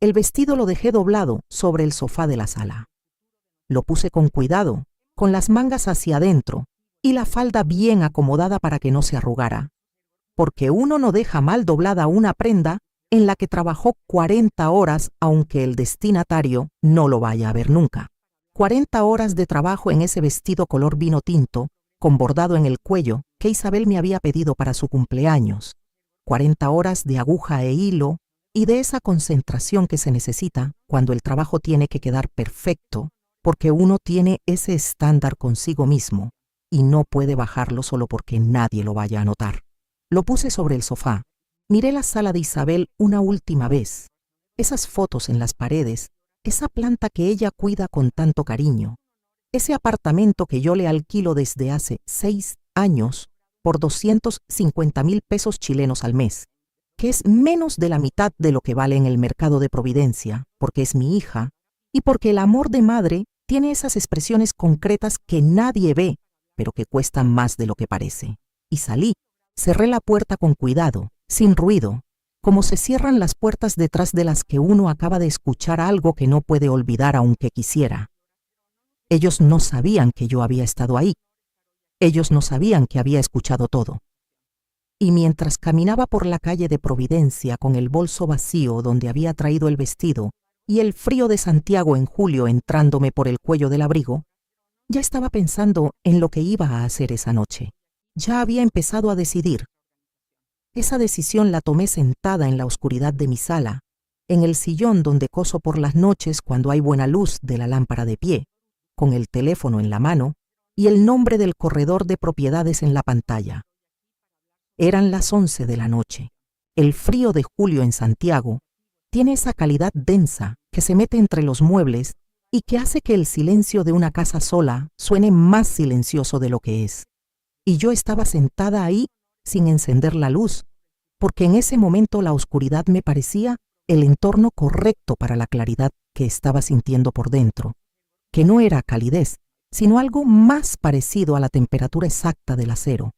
El vestido lo dejé doblado sobre el sofá de la sala. Lo puse con cuidado, con las mangas hacia adentro y la falda bien acomodada para que no se arrugara, porque uno no deja mal doblada una prenda en la que trabajó 40 horas aunque el destinatario no lo vaya a ver nunca. 40 horas de trabajo en ese vestido color vino tinto, con bordado en el cuello, que Isabel me había pedido para su cumpleaños. 40 horas de aguja e hilo y de esa concentración que se necesita cuando el trabajo tiene que quedar perfecto, porque uno tiene ese estándar consigo mismo y no puede bajarlo solo porque nadie lo vaya a notar. Lo puse sobre el sofá. Miré la sala de Isabel una última vez. Esas fotos en las paredes, esa planta que ella cuida con tanto cariño, ese apartamento que yo le alquilo desde hace 6 años por 250,000 pesos chilenos al mes, que es menos de la mitad de lo que vale en el mercado de Providencia, porque es mi hija, y porque el amor de madre tiene esas expresiones concretas que nadie ve, pero que cuestan más de lo que parece. Y salí, cerré la puerta con cuidado, sin ruido, como se cierran las puertas detrás de las que uno acaba de escuchar algo que no puede olvidar aunque quisiera. Ellos no sabían que yo había estado ahí. Ellos no sabían que había escuchado todo. Y mientras caminaba por la calle de Providencia con el bolso vacío donde había traído el vestido y el frío de Santiago en julio entrándome por el cuello del abrigo, ya estaba pensando en lo que iba a hacer esa noche. Ya había empezado a decidir. Esa decisión la tomé sentada en la oscuridad de mi sala, en el sillón donde coso por las noches cuando hay buena luz de la lámpara de pie, con el teléfono en la mano y el nombre del corredor de propiedades en la pantalla. Eran las 11 de la noche. El frío de julio en Santiago tiene esa calidad densa que se mete entre los muebles y que hace que el silencio de una casa sola suene más silencioso de lo que es. Y yo estaba sentada ahí sin encender la luz, porque en ese momento la oscuridad me parecía el entorno correcto para la claridad que estaba sintiendo por dentro, que no era calidez, sino algo más parecido a la temperatura exacta del acero,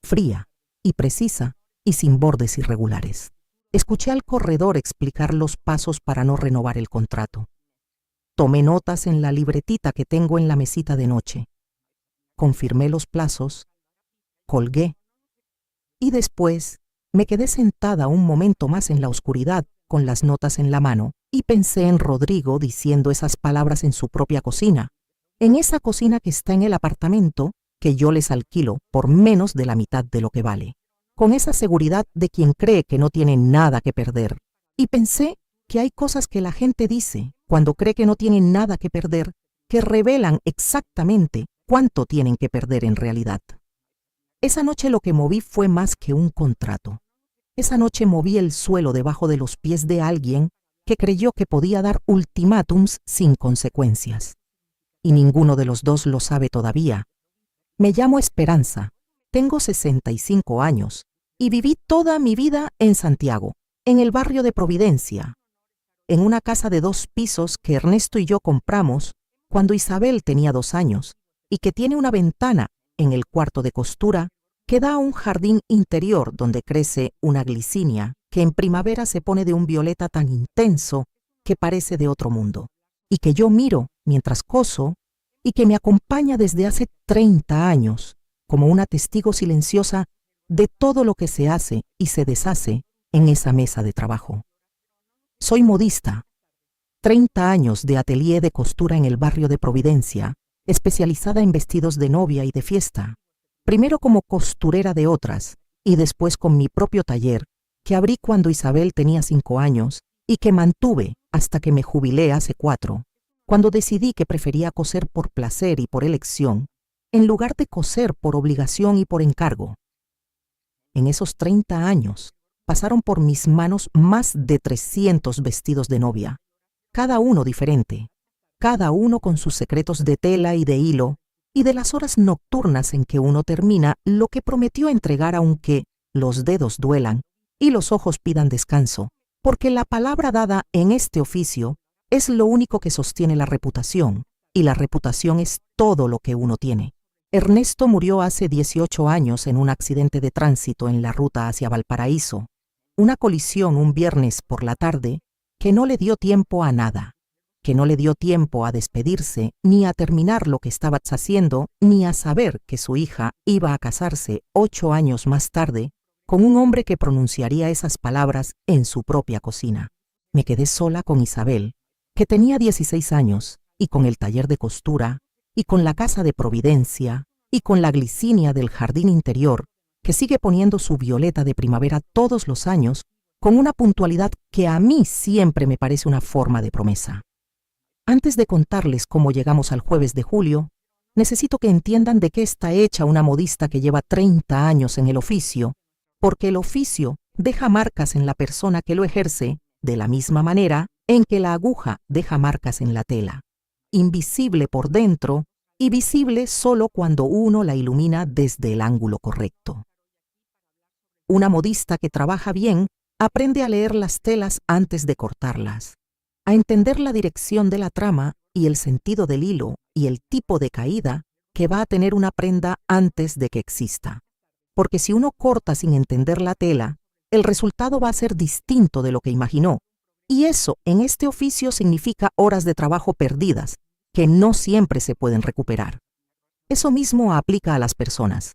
fría y precisa y sin bordes irregulares. Escuché al corredor explicar los pasos para no renovar el contrato. Tomé notas en la libretita que tengo en la mesita de noche. Confirmé los plazos, colgué y después me quedé sentada un momento más en la oscuridad con las notas en la mano y pensé en Rodrigo diciendo esas palabras en su propia cocina, en esa cocina que está en el apartamento que yo les alquilo por menos de la mitad de lo que vale, con esa seguridad de quien cree que no tiene nada que perder. Y pensé que hay cosas que la gente dice cuando cree que no tiene nada que perder, que revelan exactamente cuánto tienen que perder en realidad. Esa noche lo que moví fue más que un contrato. Esa noche moví el suelo debajo de los pies de alguien que creyó que podía dar ultimátums sin consecuencias. Y ninguno de los dos lo sabe todavía. Me llamo Esperanza, tengo 65 años y viví toda mi vida en Santiago, en el barrio de Providencia, en una casa de 2 pisos que Ernesto y yo compramos cuando Isabel tenía 2 años y que tiene una ventana en el cuarto de costura que da a un jardín interior donde crece una glicinia que en primavera se pone de un violeta tan intenso que parece de otro mundo, y que yo miro mientras coso y que me acompaña desde hace 30 años como una testigo silenciosa de todo lo que se hace y se deshace en esa mesa de trabajo. Soy modista, 30 años de atelier de costura en el barrio de Providencia, especializada en vestidos de novia y de fiesta, primero como costurera de otras y después con mi propio taller, que abrí cuando Isabel tenía 5 años y que mantuve hasta que me jubilé hace 4, cuando decidí que prefería coser por placer y por elección, en lugar de coser por obligación y por encargo. En esos 30 años pasaron por mis manos más de 300 vestidos de novia, cada uno diferente, cada uno con sus secretos de tela y de hilo, y de las horas nocturnas en que uno termina lo que prometió entregar aunque los dedos duelan y los ojos pidan descanso, porque la palabra dada en este oficio es lo único que sostiene la reputación, y la reputación es todo lo que uno tiene. Ernesto murió hace 18 años en un accidente de tránsito en la ruta hacia Valparaíso, una colisión un viernes por la tarde que no le dio tiempo a nada, que no le dio tiempo a despedirse, ni a terminar lo que estaba haciendo, ni a saber que su hija iba a casarse 8 años más tarde con un hombre que pronunciaría esas palabras en su propia cocina. Me quedé sola con Isabel, que tenía 16 años, y con el taller de costura, y con la casa de Providencia, y con la glicinia del jardín interior, que sigue poniendo su violeta de primavera todos los años, con una puntualidad que a mí siempre me parece una forma de promesa. Antes de contarles cómo llegamos al jueves de julio, necesito que entiendan de qué está hecha una modista que lleva 30 años en el oficio, porque el oficio deja marcas en la persona que lo ejerce de la misma manera en que la aguja deja marcas en la tela, invisible por dentro y visible solo cuando uno la ilumina desde el ángulo correcto. Una modista que trabaja bien aprende a leer las telas antes de cortarlas, a entender la dirección de la trama y el sentido del hilo y el tipo de caída que va a tener una prenda antes de que exista. Porque si uno corta sin entender la tela, el resultado va a ser distinto de lo que imaginó, y eso en este oficio significa horas de trabajo perdidas, que no siempre se pueden recuperar. Eso mismo aplica a las personas.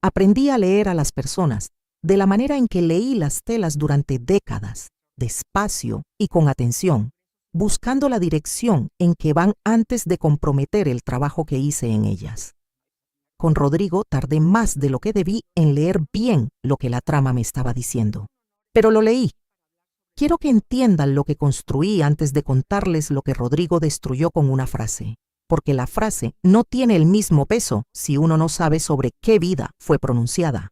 Aprendí a leer a las personas de la manera en que leí las telas durante décadas, despacio y con atención, buscando la dirección en que van antes de comprometer el trabajo que hice en ellas. Con Rodrigo tardé más de lo que debí en leer bien lo que la trama me estaba diciendo, pero lo leí. Quiero que entiendan lo que construí antes de contarles lo que Rodrigo destruyó con una frase, porque la frase no tiene el mismo peso si uno no sabe sobre qué vida fue pronunciada.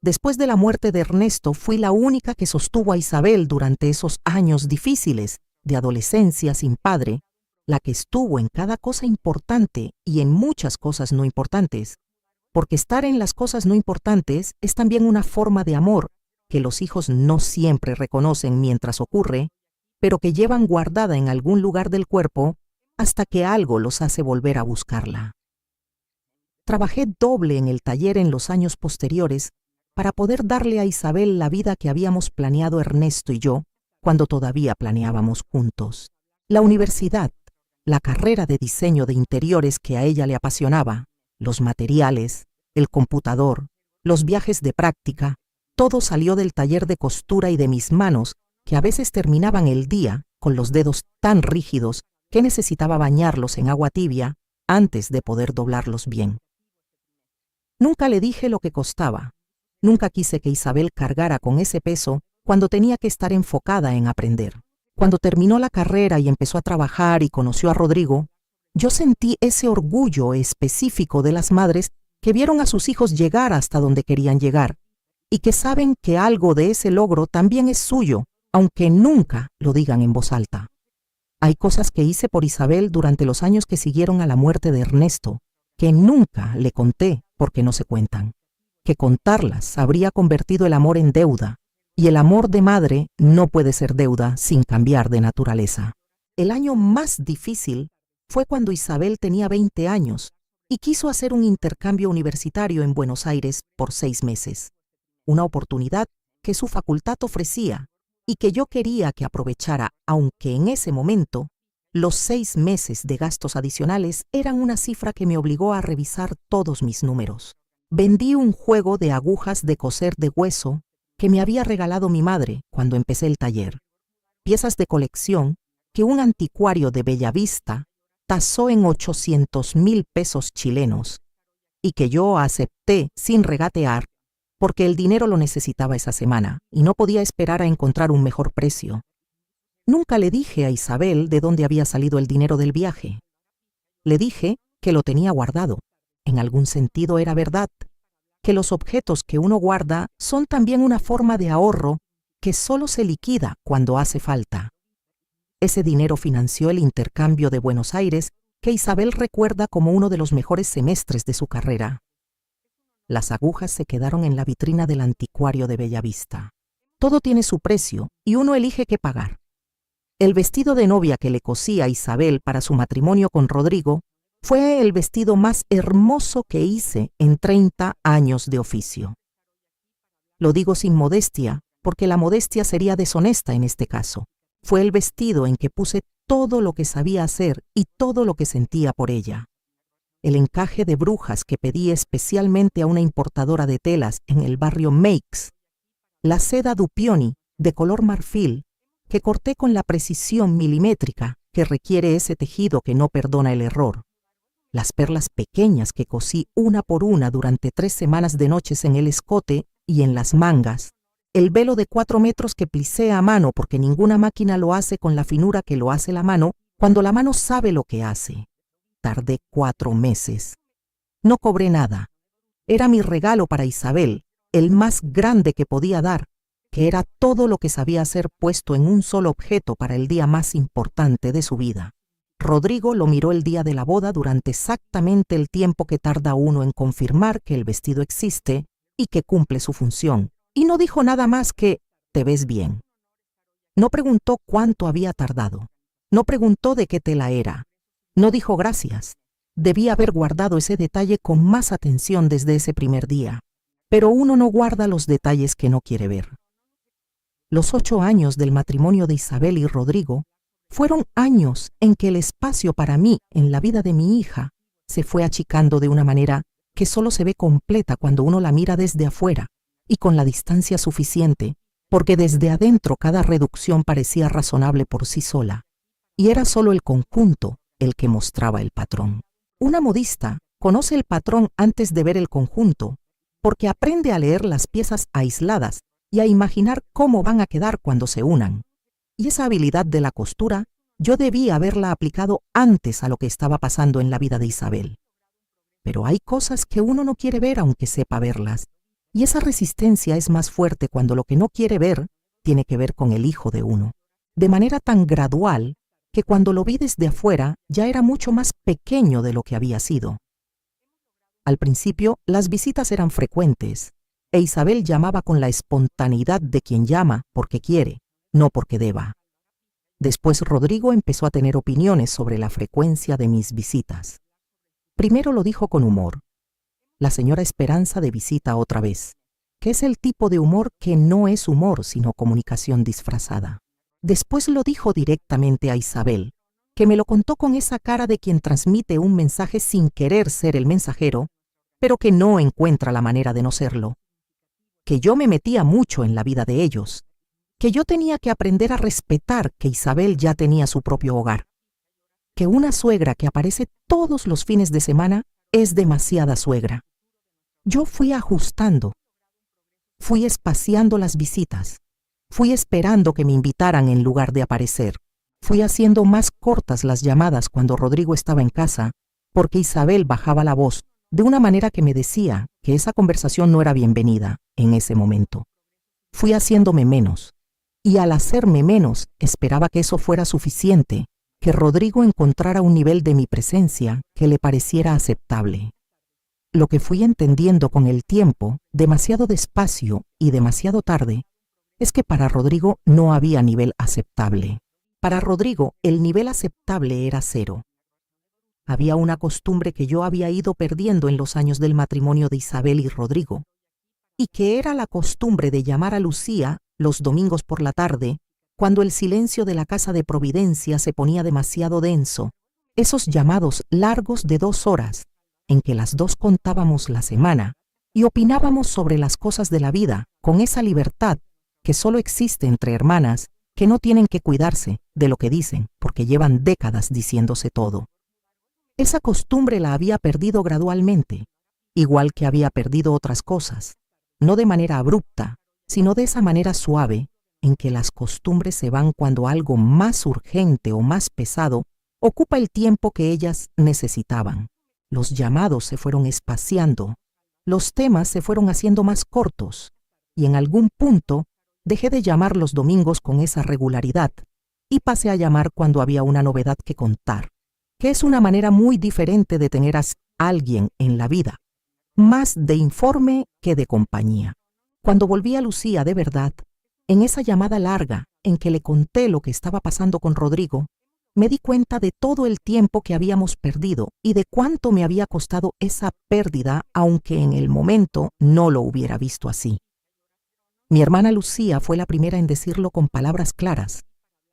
Después de la muerte de Ernesto, fui la única que sostuvo a Isabel durante esos años difíciles de adolescencia sin padre, la que estuvo en cada cosa importante y en muchas cosas no importantes, porque estar en las cosas no importantes es también una forma de amor que los hijos no siempre reconocen mientras ocurre, pero que llevan guardada en algún lugar del cuerpo hasta que algo los hace volver a buscarla. Trabajé doble en el taller en los años posteriores para poder darle a Isabel la vida que habíamos planeado Ernesto y yo cuando todavía planeábamos juntos. La universidad, la carrera de diseño de interiores que a ella le apasionaba, los materiales, el computador, los viajes de práctica, todo salió del taller de costura y de mis manos, que a veces terminaban el día con los dedos tan rígidos que necesitaba bañarlos en agua tibia antes de poder doblarlos bien. Nunca le dije lo que costaba. Nunca quise que Isabel cargara con ese peso cuando tenía que estar enfocada en aprender. Cuando terminó la carrera y empezó a trabajar y conoció a Rodrigo, yo sentí ese orgullo específico de las madres que vieron a sus hijos llegar hasta donde querían llegar y que saben que algo de ese logro también es suyo, aunque nunca lo digan en voz alta. Hay cosas que hice por Isabel durante los años que siguieron a la muerte de Ernesto, que nunca le conté porque no se cuentan. Que contarlas habría convertido el amor en deuda, y el amor de madre no puede ser deuda sin cambiar de naturaleza. El año más difícil fue cuando Isabel tenía 20 años y quiso hacer un intercambio universitario en Buenos Aires por 6 meses, una oportunidad que su facultad ofrecía y que yo quería que aprovechara, aunque en ese momento los 6 meses de gastos adicionales eran una cifra que me obligó a revisar todos mis números. Vendí un juego de agujas de coser de hueso que me había regalado mi madre cuando empecé el taller. Piezas de colección que un anticuario de Bellavista tasó en 800,000 pesos chilenos y que yo acepté sin regatear porque el dinero lo necesitaba esa semana y no podía esperar a encontrar un mejor precio. Nunca le dije a Isabel de dónde había salido el dinero del viaje. Le dije que lo tenía guardado. En algún sentido era verdad, que los objetos que uno guarda son también una forma de ahorro que solo se liquida cuando hace falta. Ese dinero financió el intercambio de Buenos Aires que Isabel recuerda como uno de los mejores semestres de su carrera. Las agujas se quedaron en la vitrina del anticuario de Bellavista. Todo tiene su precio y uno elige qué pagar. El vestido de novia que le cosí a Isabel para su matrimonio con Rodrigo fue el vestido más hermoso que hice en 30 años de oficio. Lo digo sin modestia, porque la modestia sería deshonesta en este caso. fue el vestido en que puse todo lo que sabía hacer y todo lo que sentía por ella. El encaje de brujas que pedí especialmente a una importadora de telas en el barrio Meix, la seda Dupioni de color marfil que corté con la precisión milimétrica que requiere ese tejido que no perdona el error, las perlas pequeñas que cosí una por una durante 3 semanas de noches en el escote y en las mangas, el velo de 4 metros que plisé a mano porque ninguna máquina lo hace con la finura que lo hace la mano cuando la mano sabe lo que hace. Tardé 4 meses. No cobré nada. Era mi regalo para Isabel, el más grande que podía dar, que era todo lo que sabía hacer puesto en un solo objeto para el día más importante de su vida. Rodrigo lo miró el día de la boda durante exactamente el tiempo que tarda uno en confirmar que el vestido existe y que cumple su función, y no dijo nada más que «te ves bien». No preguntó cuánto había tardado, no preguntó de qué tela era, no dijo gracias. Debía haber guardado ese detalle con más atención desde ese primer día, pero uno no guarda los detalles que no quiere ver. Los 8 años del matrimonio de Isabel y Rodrigo fueron años en que el espacio para mí en la vida de mi hija se fue achicando de una manera que solo se ve completa cuando uno la mira desde afuera y con la distancia suficiente, porque desde adentro cada reducción parecía razonable por sí sola, y era solo el conjunto el que mostraba el patrón. Una modista conoce el patrón antes de ver el conjunto, porque aprende a leer las piezas aisladas y a imaginar cómo van a quedar cuando se unan. Y esa habilidad de la costura yo debía haberla aplicado antes a lo que estaba pasando en la vida de Isabel. Pero hay cosas que uno no quiere ver aunque sepa verlas, y esa resistencia es más fuerte cuando lo que no quiere ver tiene que ver con el hijo de uno, de manera tan gradual que cuando lo vi desde afuera ya era mucho más pequeño de lo que había sido. Al principio las visitas eran frecuentes, e Isabel llamaba con la espontaneidad de quien llama porque quiere, no porque deba. Después Rodrigo empezó a tener opiniones sobre la frecuencia de mis visitas. Primero lo dijo con humor. La señora Esperanza de visita otra vez, que es el tipo de humor que no es humor sino comunicación disfrazada. Después lo dijo directamente a Isabel, que me lo contó con esa cara de quien transmite un mensaje sin querer ser el mensajero, pero que no encuentra la manera de no serlo. Que yo me metía mucho en la vida de ellos, que yo tenía que aprender a respetar que Isabel ya tenía su propio hogar, que una suegra que aparece todos los fines de semana es demasiada suegra. Yo fui ajustando, fui espaciando las visitas, fui esperando que me invitaran en lugar de aparecer, fui haciendo más cortas las llamadas cuando Rodrigo estaba en casa, porque Isabel bajaba la voz de una manera que me decía que esa conversación no era bienvenida en ese momento. Fui haciéndome menos, y al hacerme menos esperaba que eso fuera suficiente, que Rodrigo encontrara un nivel de mi presencia que le pareciera aceptable. Lo que fui entendiendo con el tiempo, demasiado despacio y demasiado tarde, es que para Rodrigo no había nivel aceptable. Para Rodrigo el nivel aceptable era 0. Había una costumbre que yo había ido perdiendo en los años del matrimonio de Isabel y Rodrigo, y que era la costumbre de llamar a Lucía los domingos por la tarde, cuando el silencio de la casa de Providencia se ponía demasiado denso, esos llamados largos de 2 horas, en que las dos contábamos la semana y opinábamos sobre las cosas de la vida con esa libertad que solo existe entre hermanas que no tienen que cuidarse de lo que dicen porque llevan décadas diciéndose todo. Esa costumbre la había perdido gradualmente, igual que había perdido otras cosas, no de manera abrupta, sino de esa manera suave en que las costumbres se van cuando algo más urgente o más pesado ocupa el tiempo que ellas necesitaban. Los llamados se fueron espaciando, los temas se fueron haciendo más cortos, y en algún punto dejé de llamar los domingos con esa regularidad y pasé a llamar cuando había una novedad que contar, que es una manera muy diferente de tener a alguien en la vida, más de informe que de compañía. Cuando volví a Lucía de verdad, en esa llamada larga en que le conté lo que estaba pasando con Rodrigo, me di cuenta de todo el tiempo que habíamos perdido y de cuánto me había costado esa pérdida, aunque en el momento no lo hubiera visto así. Mi hermana Lucía fue la primera en decirlo con palabras claras,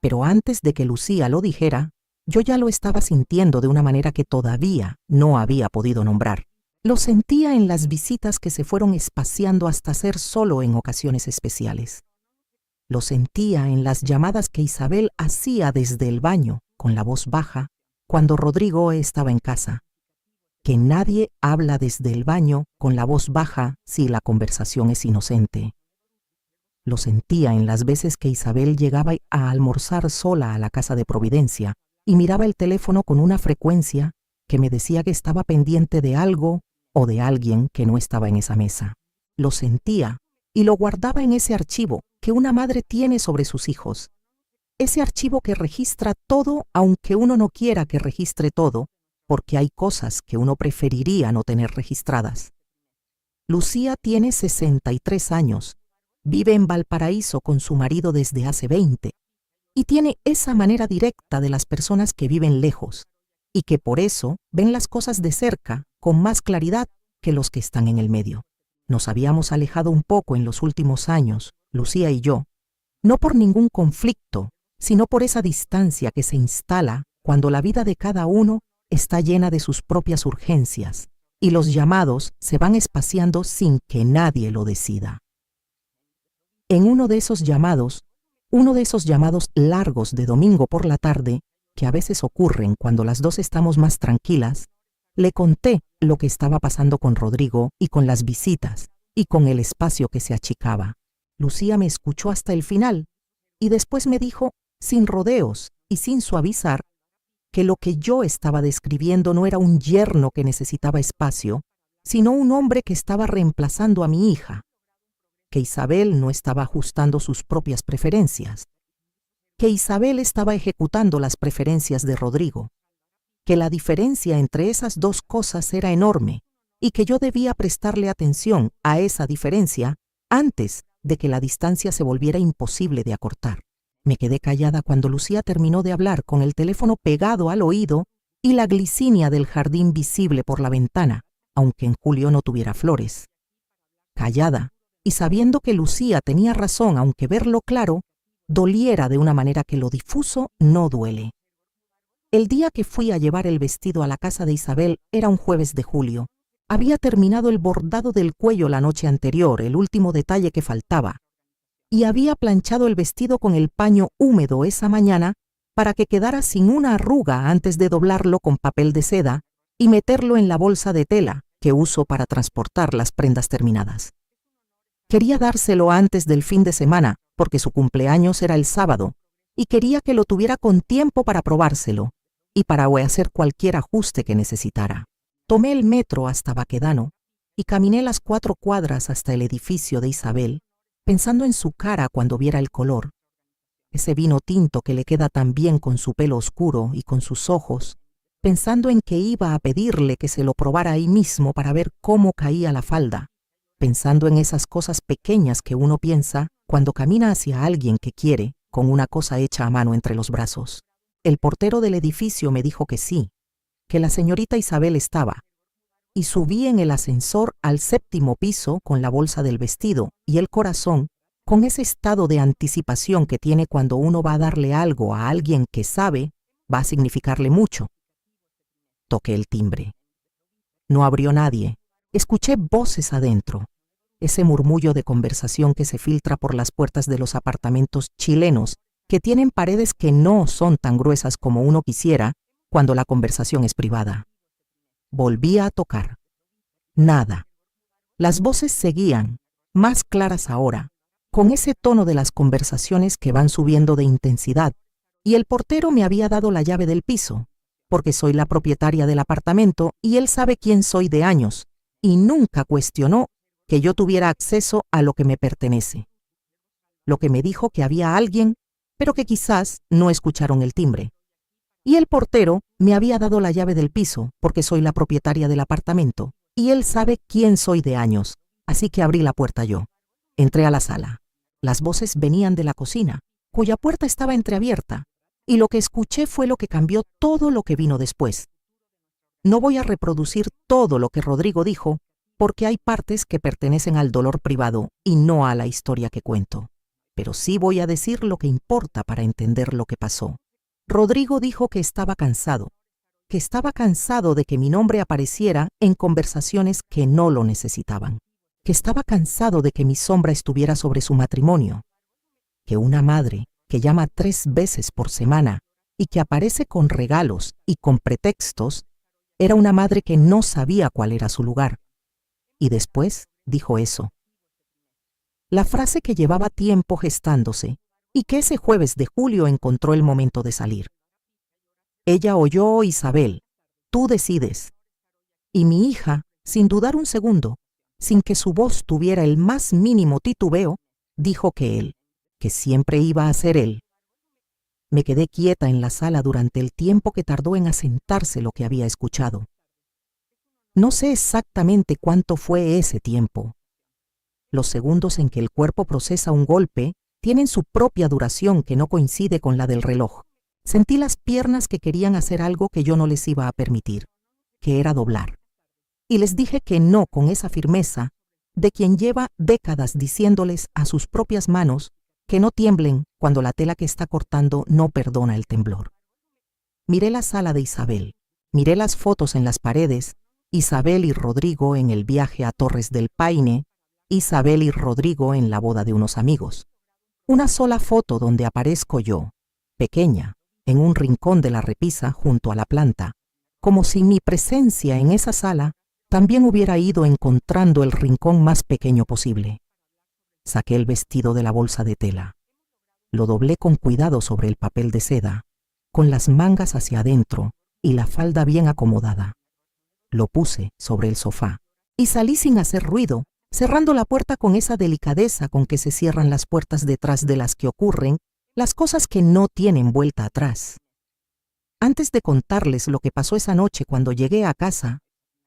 Pero antes de que Lucía lo dijera, yo ya lo estaba sintiendo de una manera que todavía no había podido nombrar. Lo sentía en las visitas que se fueron espaciando hasta ser solo en ocasiones especiales. Lo sentía en las llamadas que Isabel hacía desde el baño, con la voz baja, cuando Rodrigo estaba en casa. Que nadie habla desde el baño con la voz baja si la conversación es inocente. Lo sentía en las veces que Isabel llegaba a almorzar sola a la casa de Providencia y miraba el teléfono con una frecuencia que me decía que estaba pendiente de algo o de alguien que no estaba en esa mesa. Lo sentía y lo guardaba en ese archivo que una madre tiene sobre sus hijos. Ese archivo que registra todo aunque uno no quiera que registre todo, porque hay cosas que uno preferiría no tener registradas. Lucía tiene 63 años, vive en Valparaíso con su marido desde hace 20 y tiene esa manera directa de las personas que viven lejos y que por eso ven las cosas de cerca con más claridad que los que están en el medio. Nos habíamos alejado un poco en los últimos años, Lucía y yo, no por ningún conflicto, sino por esa distancia que se instala cuando la vida de cada uno está llena de sus propias urgencias y los llamados se van espaciando sin que nadie lo decida. En uno de esos llamados largos de domingo por la tarde, que a veces ocurren cuando las dos estamos más tranquilas, le conté lo que estaba pasando con Rodrigo y con las visitas y con el espacio que se achicaba. Lucía me escuchó hasta el final y después me dijo, sin rodeos y sin suavizar, que lo que yo estaba describiendo no era un yerno que necesitaba espacio, sino un hombre que estaba reemplazando a mi hija, que Isabel no estaba ajustando sus propias preferencias, que Isabel estaba ejecutando las preferencias de Rodrigo, que la diferencia entre esas dos cosas era enorme y que yo debía prestarle atención a esa diferencia antes de que la distancia se volviera imposible de acortar. Me quedé callada cuando Lucía terminó de hablar con el teléfono pegado al oído y la glicinia del jardín visible por la ventana, aunque en julio no tuviera flores. Callada, y sabiendo que Lucía tenía razón, aunque verlo claro, doliera de una manera que lo difuso no duele. El día que fui a llevar el vestido a la casa de Isabel era un jueves de julio. Había terminado el bordado del cuello la noche anterior, el último detalle que faltaba, y había planchado el vestido con el paño húmedo esa mañana para que quedara sin una arruga antes de doblarlo con papel de seda y meterlo en la bolsa de tela que uso para transportar las prendas terminadas. Quería dárselo antes del fin de semana porque su cumpleaños era el sábado y quería que lo tuviera con tiempo para probárselo y para hacer cualquier ajuste que necesitara. Tomé el metro hasta Baquedano y caminé las 4 cuadras hasta el edificio de Isabel, pensando en su cara cuando viera el color, ese vino tinto que le queda tan bien con su pelo oscuro y con sus ojos, pensando en que iba a pedirle que se lo probara ahí mismo para ver cómo caía la falda, pensando en esas cosas pequeñas que uno piensa cuando camina hacia alguien que quiere con una cosa hecha a mano entre los brazos. El portero del edificio me dijo que sí, que la señorita Isabel estaba, y subí en el ascensor al 7º piso con la bolsa del vestido y el corazón, con ese estado de anticipación que tiene cuando uno va a darle algo a alguien que sabe va a significarle mucho. Toqué el timbre. No abrió nadie. Escuché voces adentro, ese murmullo de conversación que se filtra por las puertas de los apartamentos chilenos que tienen paredes que no son tan gruesas como uno quisiera cuando la conversación es privada. Volví a tocar. Nada. Las voces seguían, más claras ahora, con ese tono de las conversaciones que van subiendo de intensidad, y el portero me había dado la llave del piso, porque soy la propietaria del apartamento y él sabe quién soy de años, y nunca cuestionó que yo tuviera acceso a lo que me pertenece. Lo que me dijo que había alguien, pero que quizás no escucharon el timbre. Y el portero me había dado la llave del piso porque soy la propietaria del apartamento y él sabe quién soy de años, así que abrí la puerta yo. Entré a la sala. Las voces venían de la cocina, cuya puerta estaba entreabierta, y lo que escuché fue lo que cambió todo lo que vino después. No voy a reproducir todo lo que Rodrigo dijo porque hay partes que pertenecen al dolor privado y no a la historia que cuento. pero sí voy a decir lo que importa para entender lo que pasó. Rodrigo dijo que estaba cansado de que mi nombre apareciera en conversaciones que no lo necesitaban, que estaba cansado de que mi sombra estuviera sobre su matrimonio, que una madre que llama 3 veces por semana y que aparece con regalos y con pretextos, era una madre que no sabía cuál era su lugar. Y después dijo eso. La frase que llevaba tiempo gestándose y que ese jueves de julio encontró el momento de salir. Ella oyó: Isabel, tú decides. Y mi hija, sin dudar un segundo, sin que su voz tuviera el más mínimo titubeo, dijo que él, que siempre iba a ser él. Me quedé quieta en la sala durante el tiempo que tardó en asentarse lo que había escuchado. No sé exactamente cuánto fue ese tiempo. Los segundos en que el cuerpo procesa un golpe tienen su propia duración que no coincide con la del reloj. Sentí las piernas que querían hacer algo que yo no les iba a permitir, que era doblar. Y les dije que no con esa firmeza de quien lleva décadas diciéndoles a sus propias manos que no tiemblen cuando la tela que está cortando no perdona el temblor. Miré la sala de Isabel, miré las fotos en las paredes, Isabel y Rodrigo en el viaje a Torres del Paine, Isabel y Rodrigo en la boda de unos amigos. Una sola foto donde aparezco yo, pequeña, en un rincón de la repisa junto a la planta, como si mi presencia en esa sala también hubiera ido encontrando el rincón más pequeño posible. Saqué el vestido de la bolsa de tela. Lo doblé con cuidado sobre el papel de seda, con las mangas hacia adentro y la falda bien acomodada. Lo puse sobre el sofá y salí sin hacer ruido, cerrando la puerta con esa delicadeza con que se cierran las puertas detrás de las que ocurren las cosas que no tienen vuelta atrás. Antes de contarles lo que pasó esa noche cuando llegué a casa,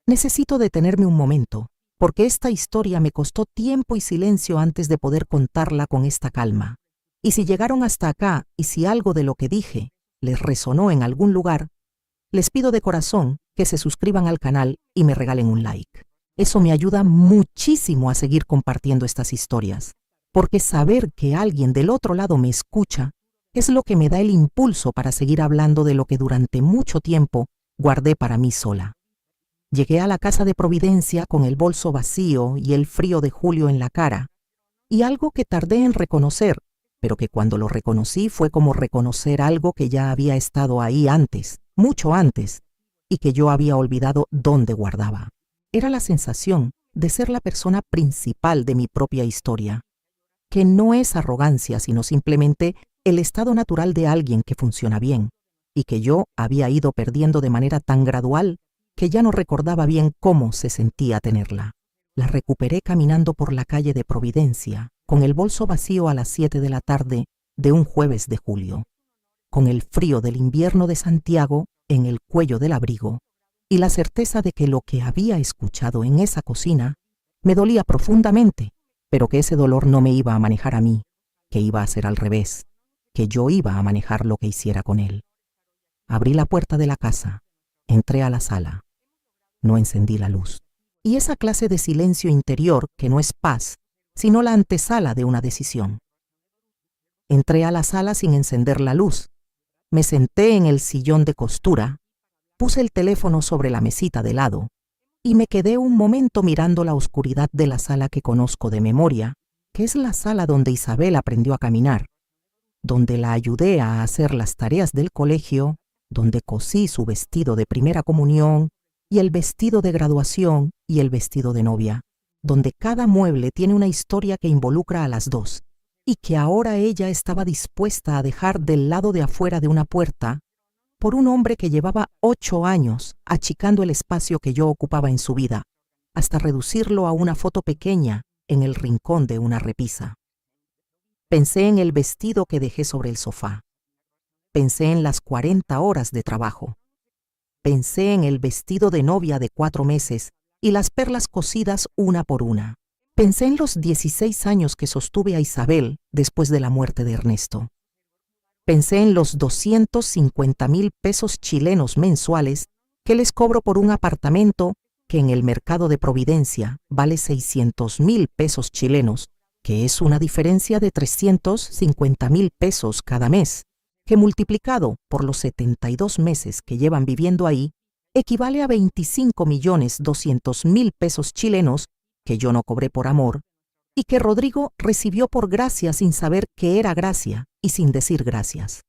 necesito detenerme un momento, porque esta historia me costó tiempo y silencio antes de poder contarla con esta calma. Y si llegaron hasta acá y si algo de lo que dije les resonó en algún lugar, les pido de corazón que se suscriban al canal y me regalen un like. Eso me ayuda muchísimo a seguir compartiendo estas historias, porque saber que alguien del otro lado me escucha es lo que me da el impulso para seguir hablando de lo que durante mucho tiempo guardé para mí sola. Llegué a la casa de Providencia con el bolso vacío y el frío de julio en la cara, y algo que tardé en reconocer, pero que cuando lo reconocí fue como reconocer algo que ya había estado ahí antes, mucho antes, y que yo había olvidado dónde guardaba. Era la sensación de ser la persona principal de mi propia historia, que no es arrogancia, sino simplemente el estado natural de alguien que funciona bien, y que yo había ido perdiendo de manera tan gradual que ya no recordaba bien cómo se sentía tenerla. La recuperé caminando por la calle de Providencia, con el bolso vacío a las 7 de la tarde de un jueves de julio, con el frío del invierno de Santiago en el cuello del abrigo, y la certeza de que lo que había escuchado en esa cocina me dolía profundamente, pero que ese dolor no me iba a manejar a mí, que iba a ser al revés, que yo iba a manejar lo que hiciera con él. Abrí la puerta de la casa, entré a la sala. No encendí la luz. Y esa clase de silencio interior que no es paz, sino la antesala de una decisión. Entré a la sala sin encender la luz. Me senté en el sillón de costura, puse el teléfono sobre la mesita de lado y me quedé un momento mirando la oscuridad de la sala que conozco de memoria, que es la sala donde Isabel aprendió a caminar, donde la ayudé a hacer las tareas del colegio, donde cosí su vestido de primera comunión y el vestido de graduación y el vestido de novia, donde cada mueble tiene una historia que involucra a las dos, y que ahora ella estaba dispuesta a dejar del lado de afuera de una puerta por un hombre que llevaba 8 años achicando el espacio que yo ocupaba en su vida, hasta reducirlo a una foto pequeña en el rincón de una repisa. Pensé en el vestido que dejé sobre el sofá. Pensé en las 40 horas de trabajo. Pensé en el vestido de novia de 4 meses y las perlas cosidas una por una. Pensé en los 16 años que sostuve a Isabel después de la muerte de Ernesto. Pensé en los 250,000 pesos chilenos mensuales que les cobro por un apartamento que en el mercado de Providencia vale 600,000 pesos chilenos, que es una diferencia de 350,000 pesos cada mes, que multiplicado por los 72 meses que llevan viviendo ahí, equivale a 25,200,000 pesos chilenos que yo no cobré por amor y que Rodrigo recibió por gracia sin saber que era gracia y sin decir gracias.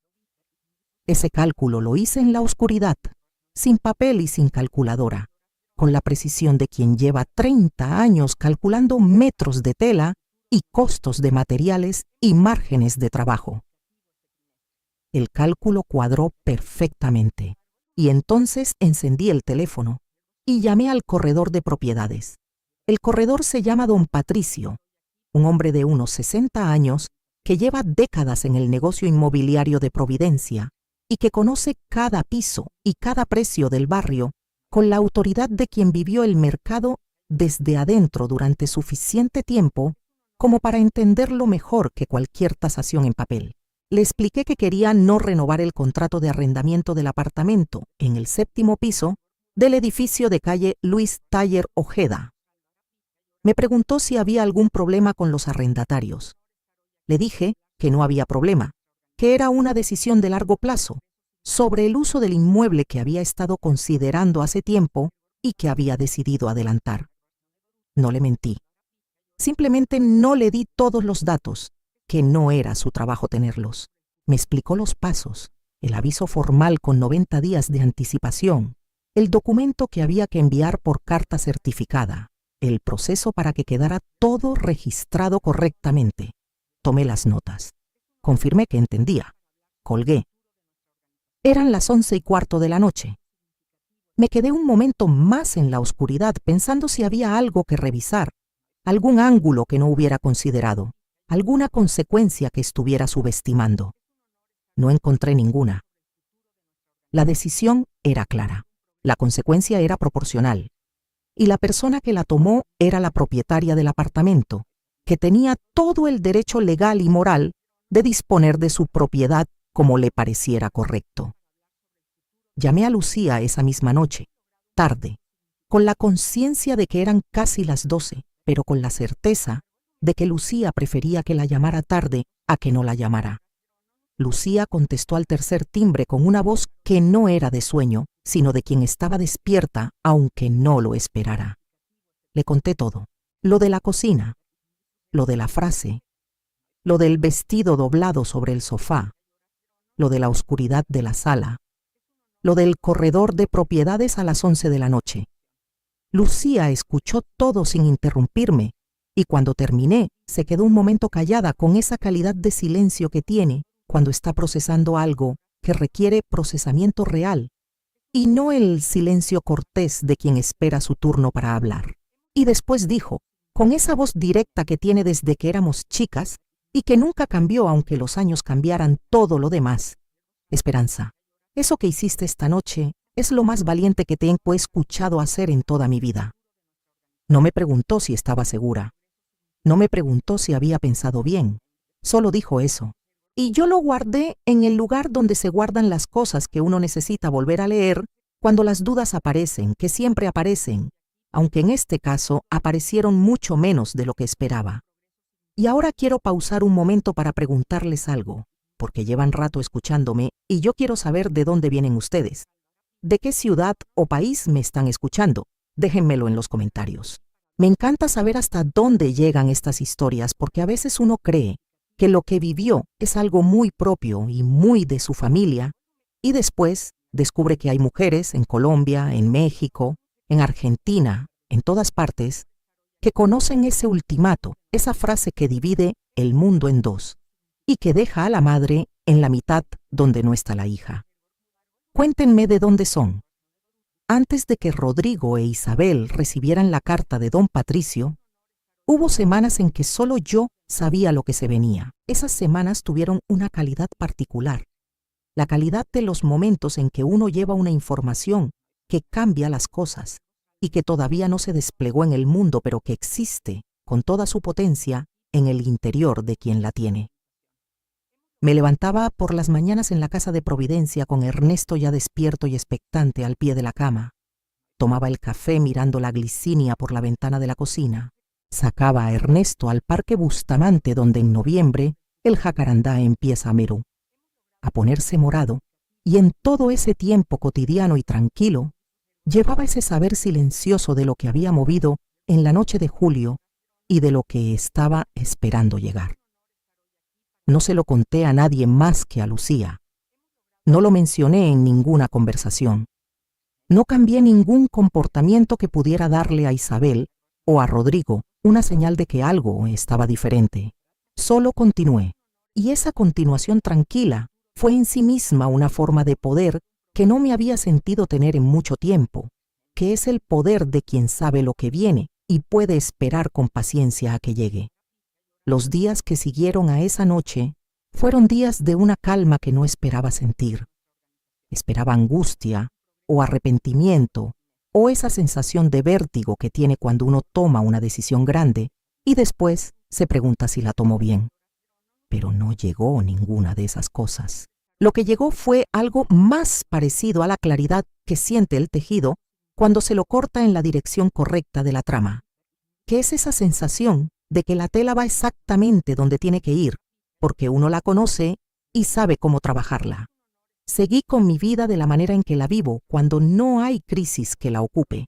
Ese cálculo lo hice en la oscuridad, sin papel y sin calculadora, con la precisión de quien lleva 30 años calculando metros de tela y costos de materiales y márgenes de trabajo. El cálculo cuadró perfectamente, y entonces encendí el teléfono y llamé al corredor de propiedades. El corredor se llama don Patricio, un hombre de unos 60 años que lleva décadas en el negocio inmobiliario de Providencia y que conoce cada piso y cada precio del barrio con la autoridad de quien vivió el mercado desde adentro durante suficiente tiempo como para entenderlo mejor que cualquier tasación en papel. Le expliqué que quería no renovar el contrato de arrendamiento del apartamento en el 7º piso del edificio de calle Luis Taller Ojeda. Me preguntó si había algún problema con los arrendatarios. Le dije que no había problema, que era una decisión de largo plazo sobre el uso del inmueble que había estado considerando hace tiempo y que había decidido adelantar. No le mentí. Simplemente no le di todos los datos, que no era su trabajo tenerlos. Me explicó los pasos, el aviso formal con 90 días de anticipación, el documento que había que enviar por carta certificada, el proceso para que quedara todo registrado correctamente. Tomé las notas. Confirmé que entendía. Colgué. Eran las 11:15 de la noche. Me quedé un momento más en la oscuridad pensando si había algo que revisar, algún ángulo que no hubiera considerado, alguna consecuencia que estuviera subestimando. No encontré ninguna. La decisión era clara, la consecuencia era proporcional, y la persona que la tomó era la propietaria del apartamento, que tenía todo el derecho legal y moral de disponer de su propiedad como le pareciera correcto. Llamé a Lucía esa misma noche, tarde, con la conciencia de que eran casi las 12, pero con la certeza de que Lucía prefería que la llamara tarde a que no la llamara. Lucía contestó al tercer timbre con una voz que no era de sueño, sino de quien estaba despierta, aunque no lo esperara. Le conté todo, lo de la cocina, lo de la frase, lo del vestido doblado sobre el sofá, lo de la oscuridad de la sala, lo del corredor de propiedades a las 11 de la noche. Lucía escuchó todo sin interrumpirme, y cuando terminé, se quedó un momento callada con esa calidad de silencio que tiene cuando está procesando algo que requiere procesamiento real, y no el silencio cortés de quien espera su turno para hablar. Y después dijo, con esa voz directa que tiene desde que éramos chicas, y que nunca cambió aunque los años cambiaran todo lo demás: Esperanza, eso que hiciste esta noche es lo más valiente que te he escuchado hacer en toda mi vida. No me preguntó si estaba segura. No me preguntó si había pensado bien. Solo dijo eso. Y yo lo guardé en el lugar donde se guardan las cosas que uno necesita volver a leer cuando las dudas aparecen, que siempre aparecen, aunque en este caso aparecieron mucho menos de lo que esperaba. Y ahora quiero pausar un momento para preguntarles algo, porque llevan rato escuchándome y yo quiero saber de dónde vienen ustedes. ¿De qué ciudad o país me están escuchando? Déjenmelo en los comentarios. Me encanta saber hasta dónde llegan estas historias, porque a veces uno cree que lo que vivió es algo muy propio y muy de su familia, y después descubre que hay mujeres en Colombia, en México, en Argentina, en todas partes, que conocen ese ultimato, esa frase que divide el mundo en dos, y que deja a la madre en la mitad donde no está la hija. Cuéntenme de dónde son. Antes de que Rodrigo e Isabel recibieran la carta de don Patricio, hubo semanas en que solo yo sabía lo que se venía. Esas semanas tuvieron una calidad particular, la calidad de los momentos en que uno lleva una información que cambia las cosas y que todavía no se desplegó en el mundo, pero que existe con toda su potencia en el interior de quien la tiene. Me levantaba por las mañanas en la casa de Providencia con Ernesto ya despierto y expectante al pie de la cama. Tomaba el café mirando la glicinia por la ventana de la cocina. Sacaba a Ernesto al Parque Bustamante, donde en noviembre el jacarandá empieza a mero, a ponerse morado, y en todo ese tiempo cotidiano y tranquilo, llevaba ese saber silencioso de lo que había movido en la noche de julio y de lo que estaba esperando llegar. No se lo conté a nadie más que a Lucía. No lo mencioné en ninguna conversación. No cambié ningún comportamiento que pudiera darle a Isabel o a Rodrigo una señal de que algo estaba diferente. Solo continué, y esa continuación tranquila fue en sí misma una forma de poder que no me había sentido tener en mucho tiempo, que es el poder de quien sabe lo que viene y puede esperar con paciencia a que llegue. Los días que siguieron a esa noche fueron días de una calma que no esperaba sentir. Esperaba angustia o arrepentimiento o esa sensación de vértigo que tiene cuando uno toma una decisión grande y después se pregunta si la tomó bien. Pero no llegó ninguna de esas cosas. Lo que llegó fue algo más parecido a la claridad que siente el tejido cuando se lo corta en la dirección correcta de la trama, que es esa sensación de que la tela va exactamente donde tiene que ir, porque uno la conoce y sabe cómo trabajarla. Seguí con mi vida de la manera en que la vivo cuando no hay crisis que la ocupe,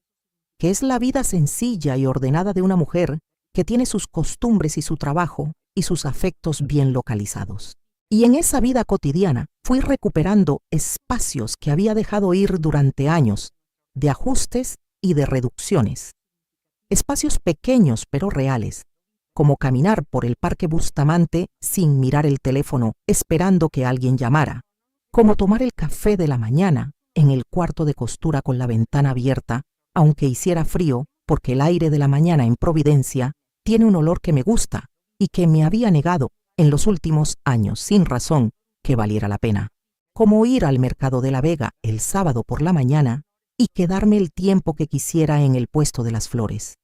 que es la vida sencilla y ordenada de una mujer que tiene sus costumbres y su trabajo y sus afectos bien localizados. Y en esa vida cotidiana fui recuperando espacios que había dejado ir durante años, de ajustes y de reducciones. Espacios pequeños pero reales, como caminar por el Parque Bustamante sin mirar el teléfono esperando que alguien llamara, como tomar el café de la mañana en el cuarto de costura con la ventana abierta, aunque hiciera frío, porque el aire de la mañana en Providencia tiene un olor que me gusta y que me había negado en los últimos años sin razón que valiera la pena, como ir al mercado de La Vega el sábado por la mañana y quedarme el tiempo que quisiera en el puesto de las flores,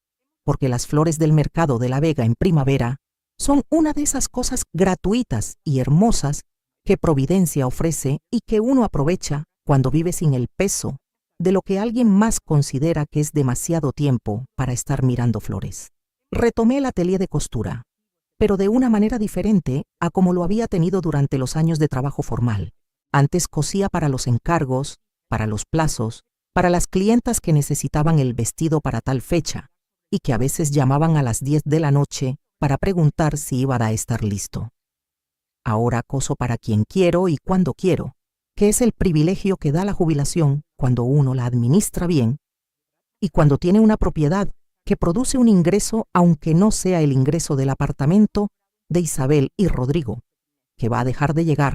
porque las flores del mercado de La Vega en primavera son una de esas cosas gratuitas y hermosas que Providencia ofrece y que uno aprovecha cuando vive sin el peso de lo que alguien más considera que es demasiado tiempo para estar mirando flores. Retomé el atelier de costura, pero de una manera diferente a como lo había tenido durante los años de trabajo formal. Antes cosía para los encargos, para los plazos, para las clientas que necesitaban el vestido para tal fecha y que a veces llamaban a las 10 de la noche para preguntar si iba a estar listo. Ahora coso para quien quiero y cuando quiero, que es el privilegio que da la jubilación cuando uno la administra bien y cuando tiene una propiedad que produce un ingreso aunque no sea el ingreso del apartamento de Isabel y Rodrigo, que va a dejar de llegar,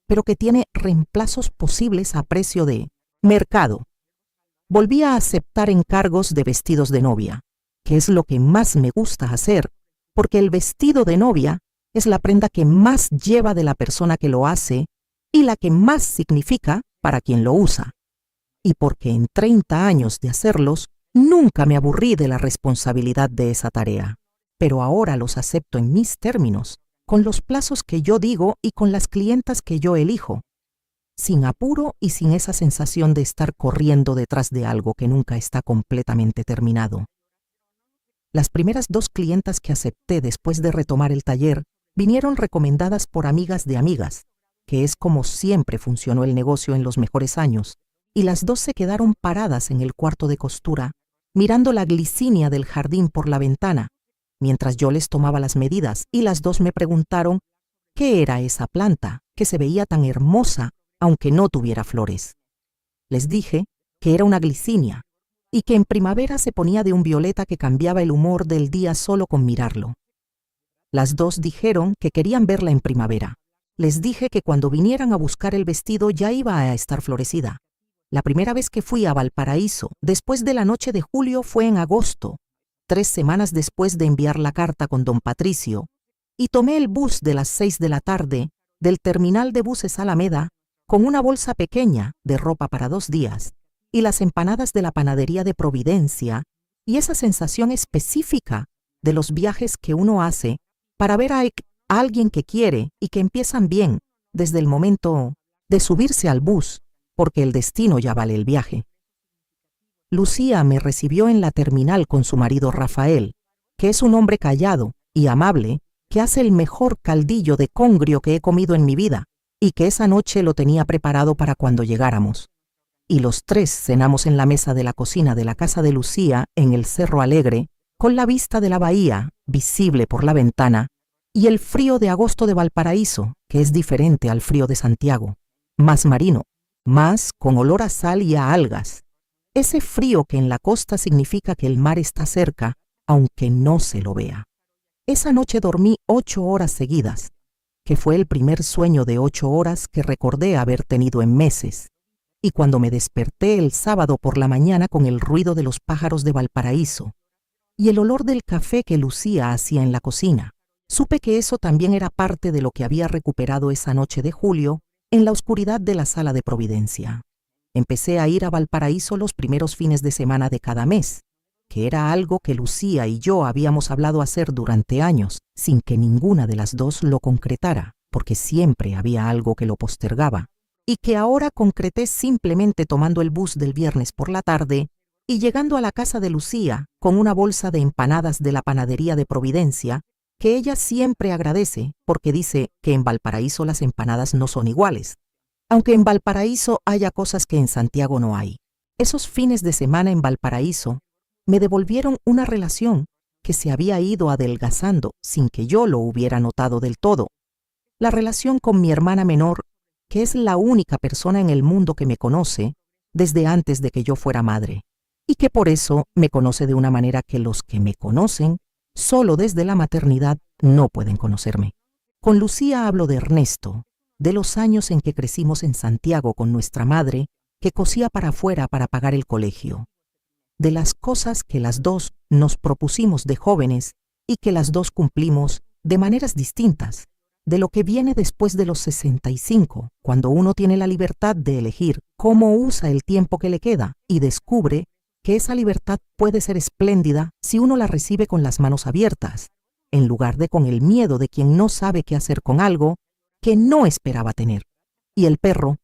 pero que tiene reemplazos posibles a precio de mercado. Volví a aceptar encargos de vestidos de novia, que es lo que más me gusta hacer, porque el vestido de novia es la prenda que más lleva de la persona que lo hace y la que más significa para quien lo usa. Y porque en 30 años de hacerlos, nunca me aburrí de la responsabilidad de esa tarea, pero ahora los acepto en mis términos, con los plazos que yo digo y con las clientas que yo elijo, sin apuro y sin esa sensación de estar corriendo detrás de algo que nunca está completamente terminado. Las primeras 2 clientas que acepté después de retomar el taller vinieron recomendadas por amigas de amigas, que es como siempre funcionó el negocio en los mejores años, y las 2 se quedaron paradas en el cuarto de costura, mirando la glicinia del jardín por la ventana, mientras yo les tomaba las medidas, y las 2 me preguntaron qué era esa planta que se veía tan hermosa aunque no tuviera flores. Les dije que era una glicinia y que en primavera se ponía de un violeta que cambiaba el humor del día solo con mirarlo. Las 2 dijeron que querían verla en primavera. Les dije que cuando vinieran a buscar el vestido ya iba a estar florecida. La primera vez que fui a Valparaíso, después de la noche de julio, fue en agosto, 3 semanas después de enviar la carta con don Patricio, y tomé el bus de las 6 de la tarde del terminal de buses Alameda con una bolsa pequeña de ropa para 2 días y las empanadas de la panadería de Providencia y esa sensación específica de los viajes que uno hace para ver a alguien que quiere y que empiezan bien desde el momento de subirse al bus, porque el destino ya vale el viaje. Lucía me recibió en la terminal con su marido Rafael, que es un hombre callado y amable, que hace el mejor caldillo de congrio que he comido en mi vida, y que esa noche lo tenía preparado para cuando llegáramos. Y los tres cenamos en la mesa de la cocina de la casa de Lucía en el Cerro Alegre, con la vista de la bahía, visible por la ventana, y el frío de agosto de Valparaíso, que es diferente al frío de Santiago, más marino, más con olor a sal y a algas. Ese frío que en la costa significa que el mar está cerca, aunque no se lo vea. Esa noche dormí 8 horas seguidas, que fue el primer sueño de 8 horas que recordé haber tenido en meses. Y cuando me desperté el sábado por la mañana con el ruido de los pájaros de Valparaíso y el olor del café que Lucía hacía en la cocina, supe que eso también era parte de lo que había recuperado esa noche de julio en la oscuridad de la sala de Providencia. Empecé a ir a Valparaíso los primeros fines de semana de cada mes, que era algo que Lucía y yo habíamos hablado hacer durante años, sin que ninguna de las dos lo concretara, porque siempre había algo que lo postergaba, y que ahora concreté simplemente tomando el bus del viernes por la tarde y llegando a la casa de Lucía con una bolsa de empanadas de la panadería de Providencia, que ella siempre agradece porque dice que en Valparaíso las empanadas no son iguales, aunque en Valparaíso haya cosas que en Santiago no hay. Esos fines de semana en Valparaíso me devolvieron una relación que se había ido adelgazando sin que yo lo hubiera notado del todo. La relación con mi hermana menor, que es la única persona en el mundo que me conoce desde antes de que yo fuera madre, y que por eso me conoce de una manera que los que me conocen solo desde la maternidad no pueden conocerme. Con Lucía hablo de Ernesto, de los años en que crecimos en Santiago con nuestra madre, que cosía para afuera para pagar el colegio, de las cosas que las dos nos propusimos de jóvenes y que las dos cumplimos de maneras distintas, de lo que viene después de los 65, cuando uno tiene la libertad de elegir cómo usa el tiempo que le queda y descubre que esa libertad puede ser espléndida si uno la recibe con las manos abiertas, en lugar de con el miedo de quien no sabe qué hacer con algo que no esperaba tener. Y el perro.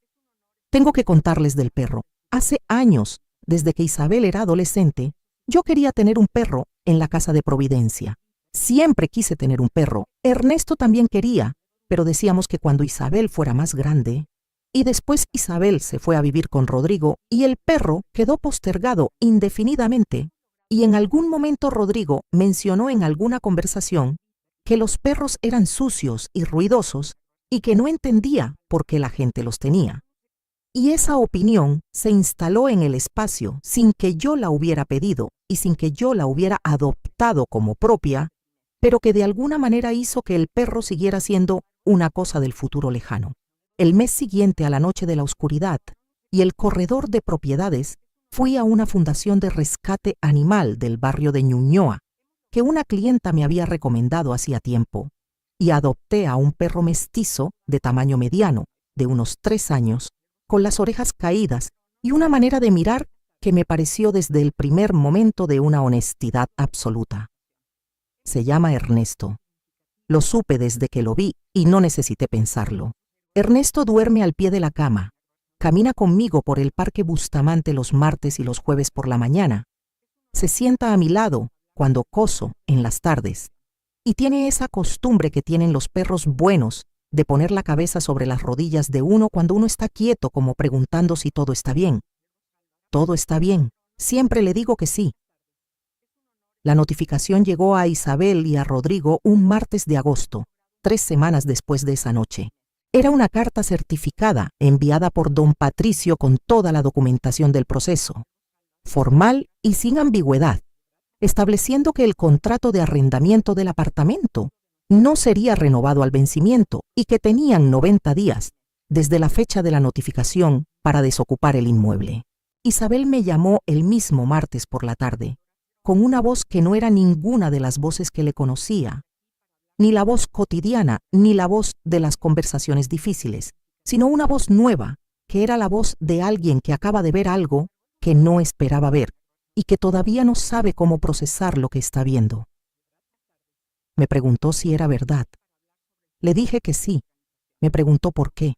Tengo que contarles del perro. Hace años, desde que Isabel era adolescente, yo quería tener un perro en la casa de Providencia. Siempre quise tener un perro. Ernesto también quería, pero decíamos que cuando Isabel fuera más grande. Y después Isabel se fue a vivir con Rodrigo y el perro quedó postergado indefinidamente. Y en algún momento Rodrigo mencionó en alguna conversación que los perros eran sucios y ruidosos y que no entendía por qué la gente los tenía. Y esa opinión se instaló en el espacio sin que yo la hubiera pedido y sin que yo la hubiera adoptado como propia, pero que de alguna manera hizo que el perro siguiera siendo una cosa del futuro lejano. El mes siguiente a la noche de la oscuridad y el corredor de propiedades, fui a una fundación de rescate animal del barrio de Ñuñoa, que una clienta me había recomendado hacía tiempo, y adopté a un perro mestizo de tamaño mediano, de unos 3 años, con las orejas caídas y una manera de mirar que me pareció desde el primer momento de una honestidad absoluta. Se llama Ernesto. Lo supe desde que lo vi y no necesité pensarlo. Ernesto duerme al pie de la cama, camina conmigo por el Parque Bustamante los martes y los jueves por la mañana, se sienta a mi lado cuando coso en las tardes, y tiene esa costumbre que tienen los perros buenos de poner la cabeza sobre las rodillas de uno cuando uno está quieto, como preguntando si todo está bien. Todo está bien, siempre le digo que sí. La notificación llegó a Isabel y a Rodrigo un martes de agosto, 3 semanas después de esa noche. Era una carta certificada enviada por don Patricio con toda la documentación del proceso, formal y sin ambigüedad, estableciendo que el contrato de arrendamiento del apartamento no sería renovado al vencimiento y que tenían 90 días desde la fecha de la notificación para desocupar el inmueble. Isabel me llamó el mismo martes por la tarde, con una voz que no era ninguna de las voces que le conocía, ni la voz cotidiana, ni la voz de las conversaciones difíciles, sino una voz nueva, que era la voz de alguien que acaba de ver algo que no esperaba ver y que todavía no sabe cómo procesar lo que está viendo. Me preguntó si era verdad. Le dije que sí. Me preguntó por qué.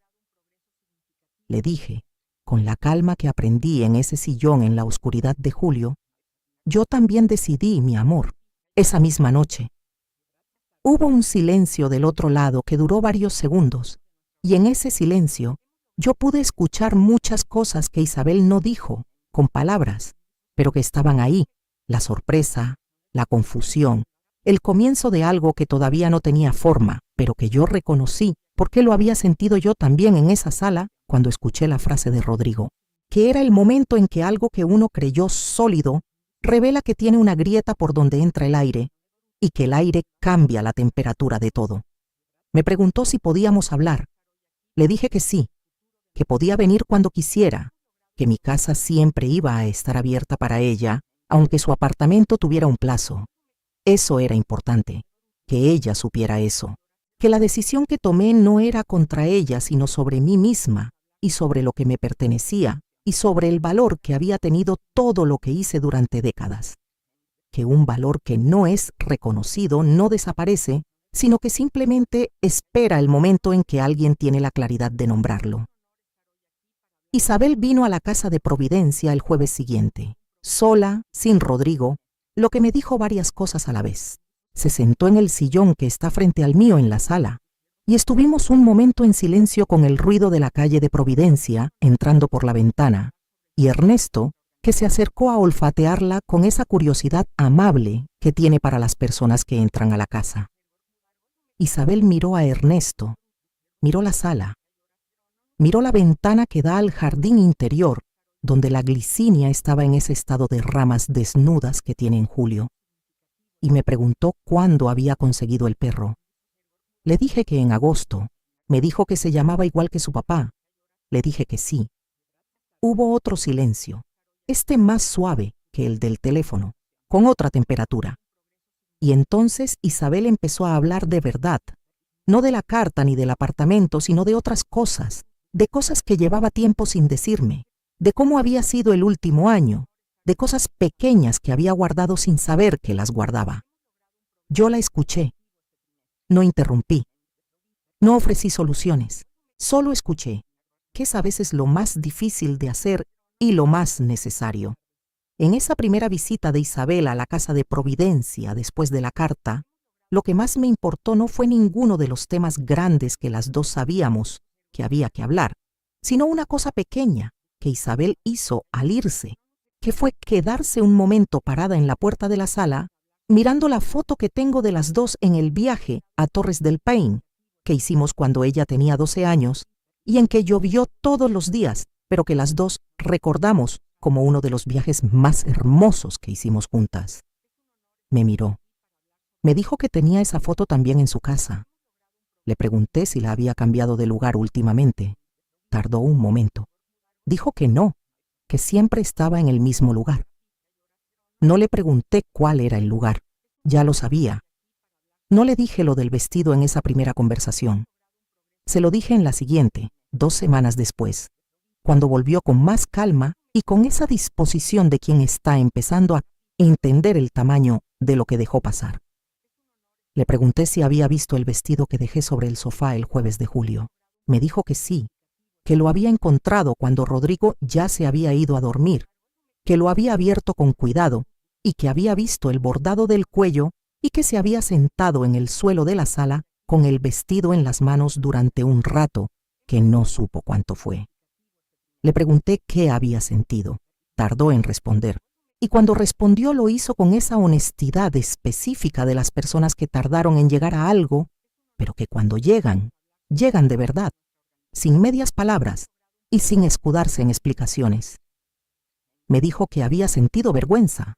Le dije, con la calma que aprendí en ese sillón en la oscuridad de julio, yo también decidí, mi amor, esa misma noche. Hubo un silencio del otro lado que duró varios segundos, y en ese silencio yo pude escuchar muchas cosas que Isabel no dijo con palabras, pero que estaban ahí: la sorpresa, la confusión, el comienzo de algo que todavía no tenía forma, pero que yo reconocí porque lo había sentido yo también en esa sala cuando escuché la frase de Rodrigo, que era el momento en que algo que uno creyó sólido revela que tiene una grieta por donde entra el aire y que el aire cambia la temperatura de todo. Me preguntó si podíamos hablar. Le dije que sí, que podía venir cuando quisiera, que mi casa siempre iba a estar abierta para ella, aunque su apartamento tuviera un plazo. Eso era importante, que ella supiera eso, que la decisión que tomé no era contra ella, sino sobre mí misma y sobre lo que me pertenecía y sobre el valor que había tenido todo lo que hice durante décadas. Que un valor que no es reconocido no desaparece, sino que simplemente espera el momento en que alguien tiene la claridad de nombrarlo. Isabel vino a la casa de Providencia el jueves siguiente, sola, sin Rodrigo, lo que me dijo varias cosas a la vez. Se sentó en el sillón que está frente al mío en la sala, y estuvimos un momento en silencio con el ruido de la calle de Providencia entrando por la ventana, y Ernesto, que se acercó a olfatearla con esa curiosidad amable que tiene para las personas que entran a la casa. Isabel miró a Ernesto, miró la sala, miró la ventana que da al jardín interior, donde la glicinia estaba en ese estado de ramas desnudas que tiene en julio, y me preguntó cuándo había conseguido el perro. Le dije que en agosto. Me dijo que se llamaba igual que su papá. Le dije que sí. Hubo otro silencio, este más suave que el del teléfono, con otra temperatura. Y entonces Isabel empezó a hablar de verdad, no de la carta ni del apartamento, sino de otras cosas, de cosas que llevaba tiempo sin decirme, de cómo había sido el último año, de cosas pequeñas que había guardado sin saber que las guardaba. Yo la escuché. No interrumpí. No ofrecí soluciones. Solo escuché, que es a veces lo más difícil de hacer y lo más necesario. En esa primera visita de Isabel a la casa de Providencia después de la carta, lo que más me importó no fue ninguno de los temas grandes que las dos sabíamos que había que hablar, sino una cosa pequeña que Isabel hizo al irse, que fue quedarse un momento parada en la puerta de la sala mirando la foto que tengo de las dos en el viaje a Torres del Paine, que hicimos cuando ella tenía 12 años, y en que llovió todos los días, pero que las dos recordamos como uno de los viajes más hermosos que hicimos juntas. Me miró. Me dijo que tenía esa foto también en su casa. Le pregunté si la había cambiado de lugar últimamente. Tardó un momento. Dijo que no, que siempre estaba en el mismo lugar. No le pregunté cuál era el lugar, ya lo sabía. No le dije lo del vestido en esa primera conversación. Se lo dije en la siguiente, 2 semanas después, cuando volvió con más calma y con esa disposición de quien está empezando a entender el tamaño de lo que dejó pasar. Le pregunté si había visto el vestido que dejé sobre el sofá el jueves de julio. Me dijo que sí, que lo había encontrado cuando Rodrigo ya se había ido a dormir, que lo había abierto con cuidado y que había visto el bordado del cuello y que se había sentado en el suelo de la sala con el vestido en las manos durante un rato que no supo cuánto fue. Le pregunté qué había sentido. Tardó en responder, y cuando respondió lo hizo con esa honestidad específica de las personas que tardaron en llegar a algo, pero que cuando llegan, llegan de verdad, sin medias palabras y sin escudarse en explicaciones. Me dijo que había sentido vergüenza,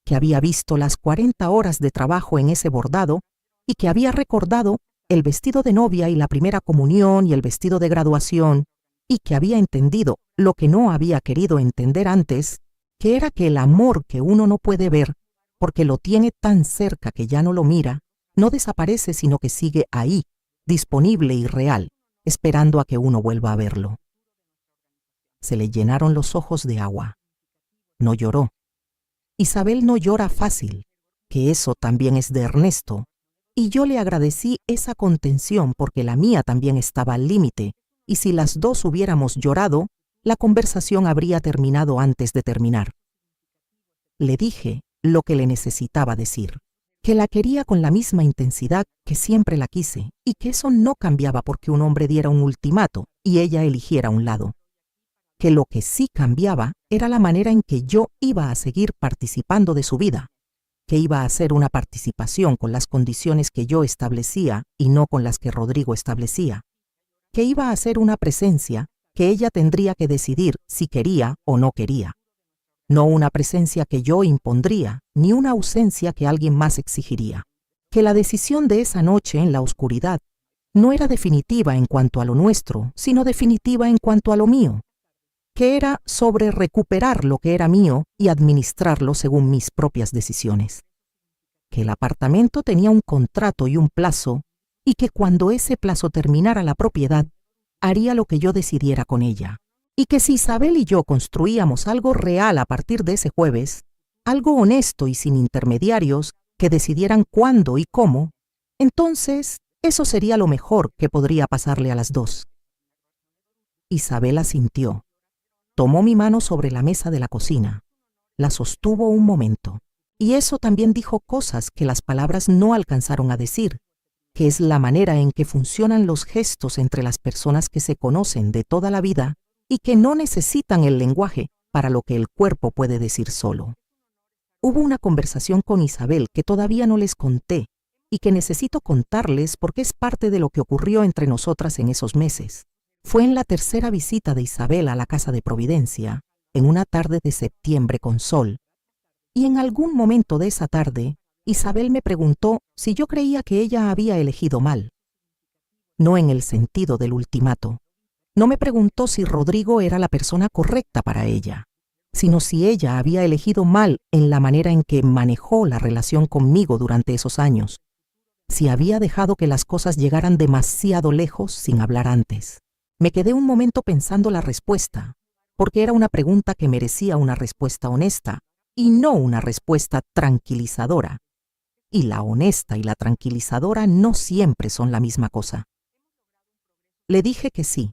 que había visto las 40 horas de trabajo en ese bordado y que había recordado el vestido de novia y la primera comunión y el vestido de graduación, y que había entendido lo que no había querido entender antes, que era que el amor que uno no puede ver, porque lo tiene tan cerca que ya no lo mira, no desaparece sino que sigue ahí, disponible y real, esperando a que uno vuelva a verlo. Se le llenaron los ojos de agua. No lloró. Isabel no llora fácil, que eso también es de Ernesto, y yo le agradecí esa contención porque la mía también estaba al límite, y si las dos hubiéramos llorado, la conversación habría terminado antes de terminar. Le dije lo que le necesitaba decir. que la quería con la misma intensidad que siempre la quise y que eso no cambiaba porque un hombre diera un ultimato y ella eligiera un lado. Que lo que sí cambiaba era la manera en que yo iba a seguir participando de su vida, que iba a ser una participación con las condiciones que yo establecía y no con las que Rodrigo establecía, que iba a ser una presencia que ella tendría que decidir si quería o no quería, no una presencia que yo impondría, ni una ausencia que alguien más exigiría, que la decisión de esa noche en la oscuridad no era definitiva en cuanto a lo nuestro, sino definitiva en cuanto a lo mío, que era sobre recuperar lo que era mío y administrarlo según mis propias decisiones, que el apartamento tenía un contrato y un plazo, y que cuando ese plazo terminara la propiedad, haría lo que yo decidiera con ella, y que si Isabel y yo construíamos algo real a partir de ese jueves, algo honesto y sin intermediarios que decidieran cuándo y cómo, entonces eso sería lo mejor que podría pasarle a las dos. Isabel asintió. Tomó mi mano sobre la mesa de la cocina, la sostuvo un momento, y eso también dijo cosas que las palabras no alcanzaron a decir, que es la manera en que funcionan los gestos entre las personas que se conocen de toda la vida y que no necesitan el lenguaje para lo que el cuerpo puede decir solo. Hubo una conversación con Isabel que todavía no les conté y que necesito contarles porque es parte de lo que ocurrió entre nosotras en esos meses. Fue en la tercera visita de Isabel a la casa de Providencia, en una tarde de septiembre con sol, y en algún momento de esa tarde, Isabel me preguntó si yo creía que ella había elegido mal. No en el sentido del ultimato. No me preguntó si Rodrigo era la persona correcta para ella, sino si ella había elegido mal en la manera en que manejó la relación conmigo durante esos años, si había dejado que las cosas llegaran demasiado lejos sin hablar antes. Me quedé un momento pensando la respuesta, porque era una pregunta que merecía una respuesta honesta y no una respuesta tranquilizadora. Y la honesta y la tranquilizadora no siempre son la misma cosa. Le dije que sí.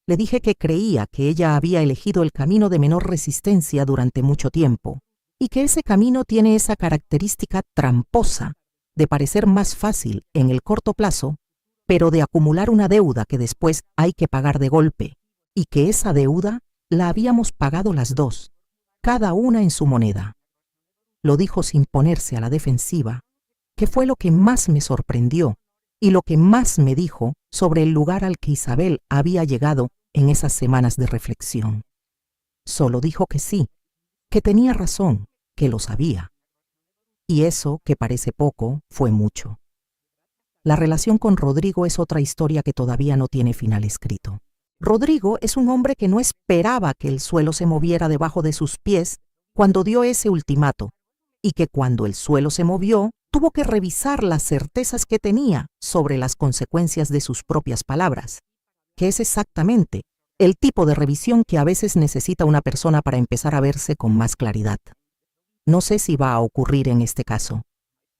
Le dije que creía que ella había elegido el camino de menor resistencia durante mucho tiempo y que ese camino tiene esa característica tramposa de parecer más fácil en el corto plazo, pero de acumular una deuda que después hay que pagar de golpe, y que esa deuda la habíamos pagado las dos, cada una en su moneda. Lo dijo sin ponerse a la defensiva, que fue lo que más me sorprendió y lo que más me dijo sobre el lugar al que Isabel había llegado en esas semanas de reflexión. Solo dijo que sí, que tenía razón, que lo sabía. Y eso, que parece poco, fue mucho. La relación con Rodrigo es otra historia que todavía no tiene final escrito. Rodrigo es un hombre que no esperaba que el suelo se moviera debajo de sus pies cuando dio ese ultimato, y que cuando el suelo se movió, tuvo que revisar las certezas que tenía sobre las consecuencias de sus propias palabras, que es exactamente el tipo de revisión que a veces necesita una persona para empezar a verse con más claridad. No sé si va a ocurrir en este caso.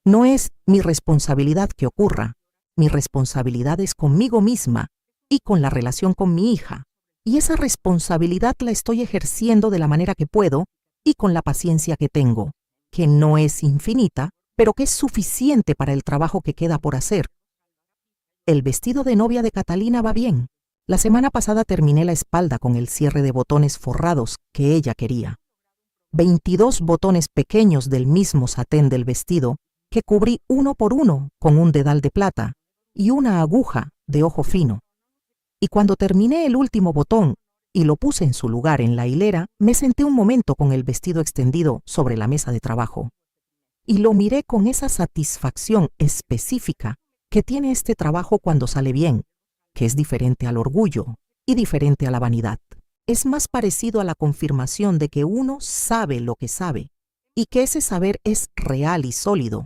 No es mi responsabilidad que ocurra. Mi responsabilidad es conmigo misma y con la relación con mi hija. Y esa responsabilidad la estoy ejerciendo de la manera que puedo y con la paciencia que tengo, que no es infinita, pero que es suficiente para el trabajo que queda por hacer. El vestido de novia de Catalina va bien. La semana pasada terminé la espalda con el cierre de botones forrados que ella quería. 22 botones pequeños del mismo satén del vestido que cubrí uno por uno con un dedal de plata y una aguja de ojo fino. Y cuando terminé el último botón y lo puse en su lugar en la hilera, me senté un momento con el vestido extendido sobre la mesa de trabajo. Y lo miré con esa satisfacción específica que tiene este trabajo cuando sale bien, que es diferente al orgullo y diferente a la vanidad. Es más parecido a la confirmación de que uno sabe lo que sabe y que ese saber es real y sólido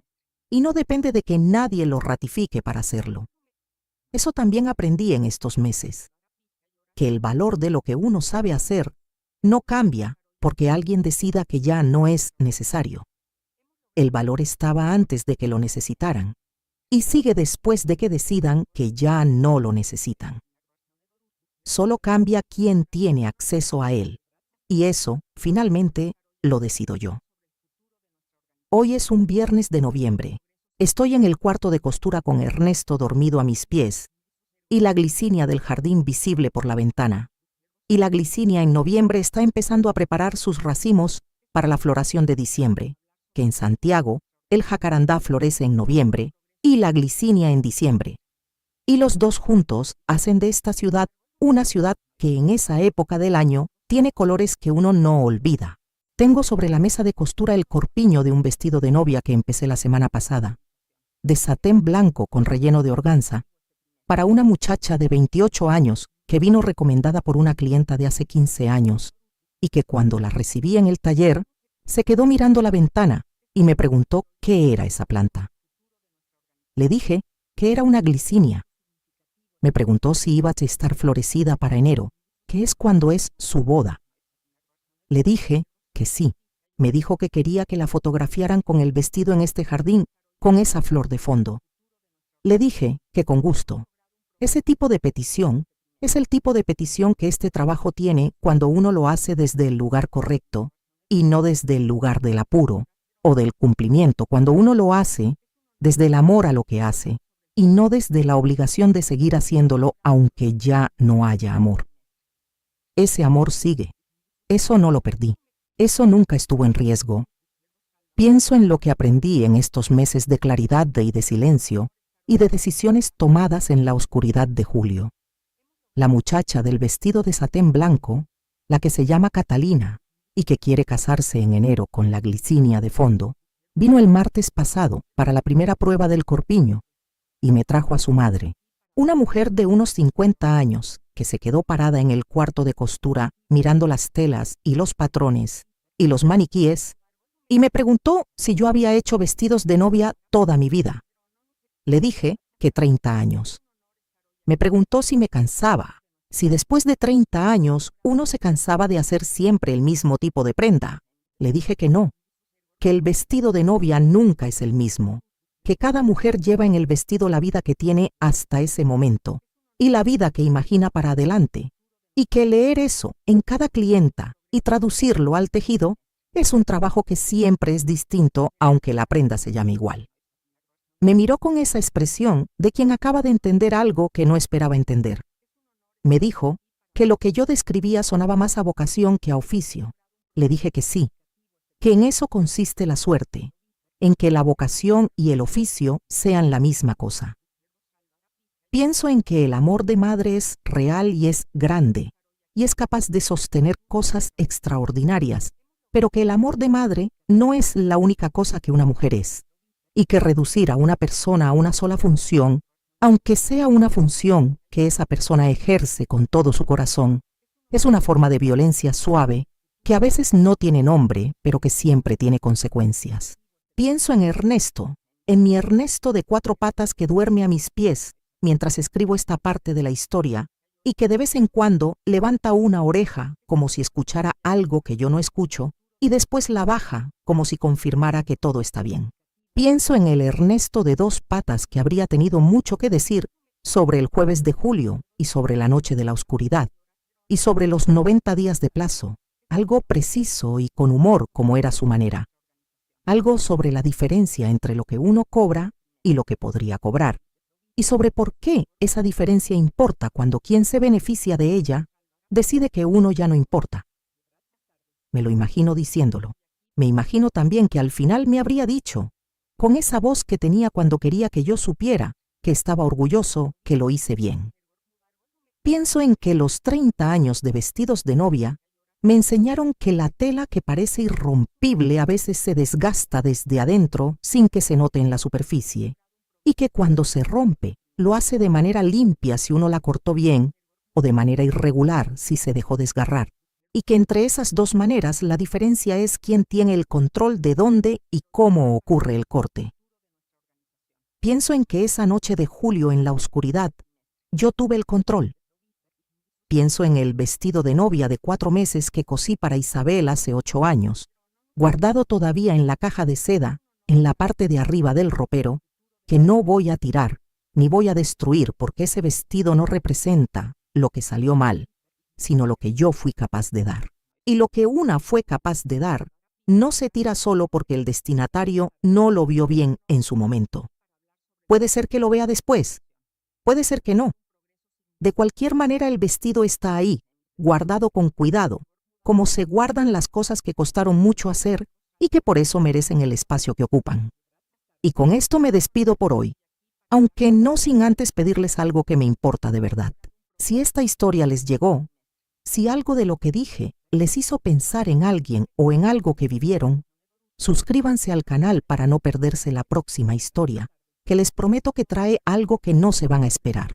y no depende de que nadie lo ratifique para hacerlo. Eso también aprendí en estos meses, que el valor de lo que uno sabe hacer no cambia porque alguien decida que ya no es necesario. El valor estaba antes de que lo necesitaran y sigue después de que decidan que ya no lo necesitan. Solo cambia quién tiene acceso a él, y eso, finalmente, lo decido yo. Hoy es un viernes de noviembre, Estoy en el cuarto de costura con Ernesto dormido a mis pies, y la glicinia del jardín visible por la ventana. Y la glicinia en noviembre está empezando a preparar sus racimos para la floración de diciembre, que en Santiago el jacarandá florece en noviembre y la glicinia en diciembre. Y los dos juntos hacen de esta ciudad una ciudad que en esa época del año tiene colores que uno no olvida. Tengo sobre la mesa de costura el corpiño de un vestido de novia que empecé la semana pasada, de satén blanco con relleno de organza, para una muchacha de 28 años que vino recomendada por una clienta de hace 15 años, y que cuando la recibí en el taller, se quedó mirando la ventana y me preguntó qué era esa planta. Le dije que era una glicinia. Me preguntó si iba a estar florecida para enero, que es cuando es su boda. Le dije que sí. Me dijo que quería que la fotografiaran con el vestido en este jardín, con esa flor de fondo. Le dije que con gusto. Ese tipo de petición es el tipo de petición que este trabajo tiene cuando uno lo hace desde el lugar correcto y no desde el lugar del apuro o del cumplimiento, cuando uno lo hace desde el amor a lo que hace y no desde la obligación de seguir haciéndolo aunque ya no haya amor. Ese amor sigue. Eso no lo perdí. Eso nunca estuvo en riesgo. Pienso en lo que aprendí en estos meses de claridad y de silencio y de decisiones tomadas en la oscuridad de julio. La muchacha del vestido de satén blanco, la que se llama Catalina y que quiere casarse en enero con la glicinia de fondo, vino el martes pasado para la primera prueba del corpiño y me trajo a su madre, una mujer de unos 50 años que se quedó parada en el cuarto de costura mirando las telas y los patrones y los maniquíes y me preguntó si yo había hecho vestidos de novia toda mi vida. Le dije que 30 años. Me preguntó si me cansaba, si después de 30 años uno se cansaba de hacer siempre el mismo tipo de prenda. Le dije que no, que el vestido de novia nunca es el mismo, que cada mujer lleva en el vestido la vida que tiene hasta ese momento y la vida que imagina para adelante, y que leer eso en cada clienta y traducirlo al tejido es un trabajo que siempre es distinto aunque la prenda se llame igual. Me miró con esa expresión de quien acaba de entender algo que no esperaba entender. Me dijo que lo que yo describía sonaba más a vocación que a oficio. Le dije que sí, que en eso consiste la suerte, en que la vocación y el oficio sean la misma cosa. Pienso en que el amor de madre es real y es grande, y es capaz de sostener cosas extraordinarias, pero que el amor de madre no es la única cosa que una mujer es. Y que reducir a una persona a una sola función, aunque sea una función que esa persona ejerce con todo su corazón, es una forma de violencia suave que a veces no tiene nombre, pero que siempre tiene consecuencias. Pienso en Ernesto, en mi Ernesto de 4 patas que duerme a mis pies mientras escribo esta parte de la historia y que de vez en cuando levanta una oreja como si escuchara algo que yo no escucho y después la baja como si confirmara que todo está bien. Pienso en el Ernesto de 2 patas que habría tenido mucho que decir sobre el jueves de julio y sobre la noche de la oscuridad, y sobre los 90 días de plazo, algo preciso y con humor como era su manera. Algo sobre la diferencia entre lo que uno cobra y lo que podría cobrar, y sobre por qué esa diferencia importa cuando quien se beneficia de ella decide que uno ya no importa. Me lo imagino diciéndolo. Me imagino también que al final me habría dicho, con esa voz que tenía cuando quería que yo supiera que estaba orgulloso que lo hice bien. Pienso en que los 30 años de vestidos de novia me enseñaron que la tela que parece irrompible a veces se desgasta desde adentro sin que se note en la superficie, y que cuando se rompe lo hace de manera limpia si uno la cortó bien o de manera irregular si se dejó desgarrar. Y que entre esas dos maneras la diferencia es quién tiene el control de dónde y cómo ocurre el corte. Pienso en que esa noche de julio en la oscuridad, yo tuve el control. Pienso en el vestido de novia de 4 meses que cosí para Isabel hace 8 años, guardado todavía en la caja de seda, en la parte de arriba del ropero, que no voy a tirar, ni voy a destruir porque ese vestido no representa lo que salió mal, sino lo que yo fui capaz de dar. Y lo que una fue capaz de dar no se tira solo porque el destinatario no lo vio bien en su momento. Puede ser que lo vea después, puede ser que no. De cualquier manera, el vestido está ahí, guardado con cuidado, como se guardan las cosas que costaron mucho hacer y que por eso merecen el espacio que ocupan. Y con esto me despido por hoy, aunque no sin antes pedirles algo que me importa de verdad. Si esta historia les llegó, si algo de lo que dije les hizo pensar en alguien o en algo que vivieron, suscríbanse al canal para no perderse la próxima historia, que les prometo que trae algo que no se van a esperar.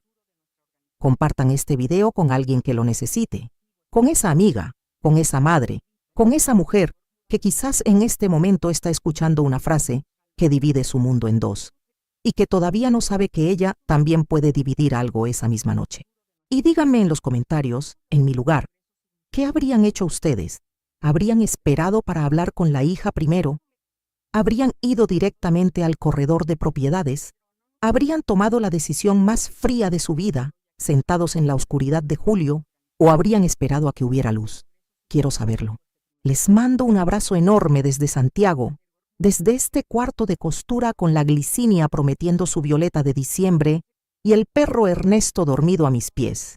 Compartan este video con alguien que lo necesite, con esa amiga, con esa madre, con esa mujer que quizás en este momento está escuchando una frase que divide su mundo en dos y que todavía no sabe que ella también puede dividir algo esa misma noche. Y díganme en los comentarios, en mi lugar, ¿qué habrían hecho ustedes? ¿Habrían esperado para hablar con la hija primero? ¿Habrían ido directamente al corredor de propiedades? ¿Habrían tomado la decisión más fría de su vida, sentados en la oscuridad de julio, o habrían esperado a que hubiera luz? Quiero saberlo. Les mando un abrazo enorme desde Santiago, desde este cuarto de costura con la glicinia prometiendo su violeta de diciembre y el perro Ernesto dormido a mis pies.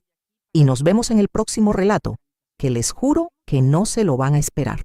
Y nos vemos en el próximo relato, que les juro que no se lo van a esperar.